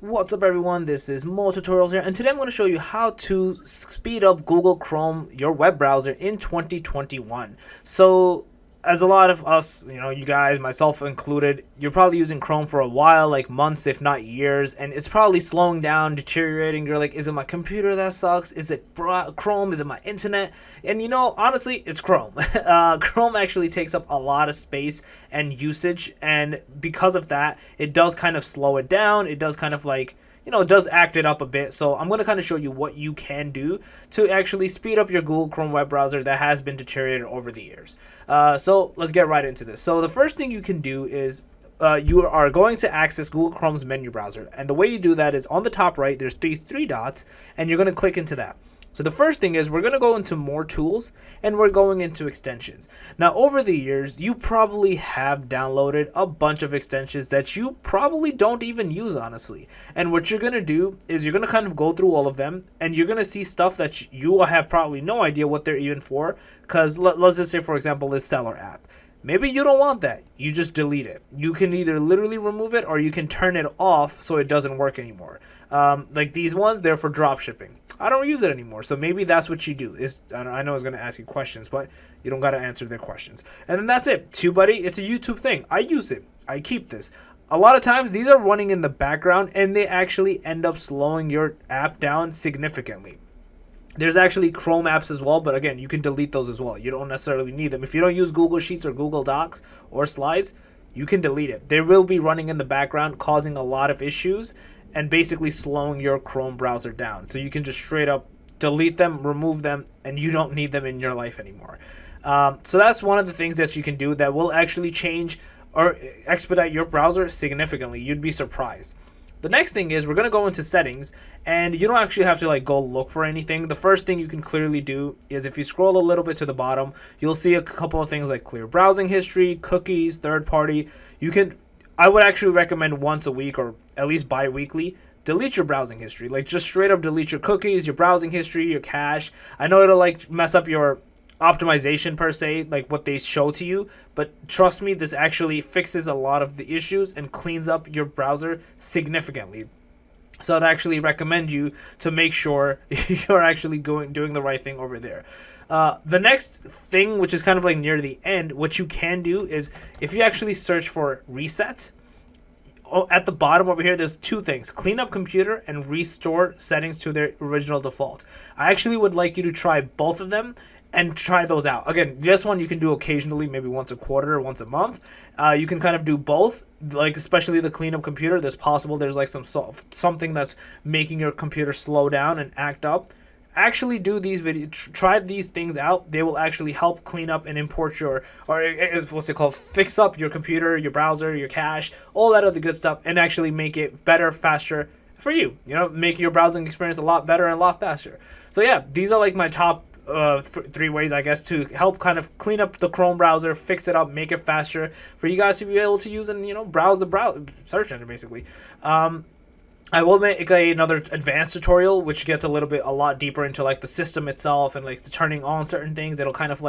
What's up everyone, this is Mo Tutorials here, and today I'm going to show you how to speed up Google Chrome, your web browser, in 2021. So as a lot of us, you guys, myself included, you're probably using Chrome for a while, like months if not years, and it's probably slowing down, deteriorating. You're like, is it my computer that sucks? Is it Chrome? Is it my internet? And honestly, it's Chrome. Chrome actually takes up a lot of space and usage, and because of that, it does kind of slow it down. It does kind of like, it does act it up a bit. So I'm going to kind of show you what you can do to actually speed up your Google Chrome web browser that has been deteriorated over the years. So let's get right into this. So the first thing you can do is you are going to access Google Chrome's menu browser. And the way you do that is on the top right, there's these three dots, and you're going to click into that. So the first thing is we're going to go into more tools and we're going into extensions. Now over the years, you probably have downloaded a bunch of extensions that you probably don't even use, honestly. And what you're going to do is you're going to kind of go through all of them, and you're going to see stuff that you have probably no idea what they're even for. Because let's just say, for example, this seller app. Maybe you don't want that. You just delete it. You can either literally remove it or you can turn it off so it doesn't work anymore. Like these ones, they're for drop shipping. I don't use it anymore, so maybe that's what you do. I know I was going to ask you questions, but you don't got to answer their questions. And then that's it. TubeBuddy, it's a YouTube thing. I use it. I keep this. A lot of times, these are running in the background, and they actually end up slowing your app down significantly. There's actually Chrome apps as well, but again, you can delete those as well. You don't necessarily need them. If you don't use Google Sheets or Google Docs or Slides, you can delete it. They will be running in the background, causing a lot of issues and basically slowing your Chrome browser down. So you can just straight up delete them, remove them, and you don't need them in your life anymore. So that's one of the things that you can do that will actually change or expedite your browser significantly. You'd be surprised. The next thing is we're going to go into settings, and you don't actually have to go look for anything. The first thing you can clearly do is if you scroll a little bit to the bottom, you'll see a couple of things like clear browsing history, cookies, third party. I would actually recommend once a week or at least bi-weekly, delete your browsing history. Just straight up delete your cookies, your browsing history, your cache. I know it'll mess up your optimization per se, what they show to you, but trust me, this actually fixes a lot of the issues and cleans up your browser significantly. So I'd actually recommend you to make sure you're actually doing the right thing over there. The next thing, which is kind of near the end, what you can do is if you actually search for reset, at the bottom over here, there's two things: clean up computer and restore settings to their original default. I actually would like you to try both of them and try those out. Again, this one you can do occasionally, maybe once a quarter or once a month. You can kind of do both, especially the clean up computer. There's something that's making your computer slow down and act up. Actually do these videos, try these things out. They will actually help clean up and import fix up your computer, your browser, your cache, all that other good stuff, and actually make it better, faster for you. Make your browsing experience a lot better and a lot faster. So yeah, these are my top three ways, I guess, to help kind of clean up the Chrome browser, fix it up, make it faster for you guys to be able to use and browse the search engine basically. I will make another advanced tutorial which gets a lot deeper into the system itself and the turning on certain things. It'll kind of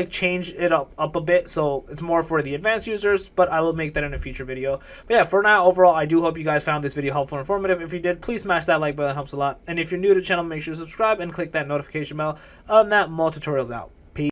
change it up a bit, so it's more for the advanced users, but I will make that in a future video. But yeah, for now, overall, I do hope you guys found this video helpful and informative. If you did, please smash that like button, it helps a lot. And if you're new to the channel, make sure to subscribe and click that notification bell. Other than that, more tutorials out.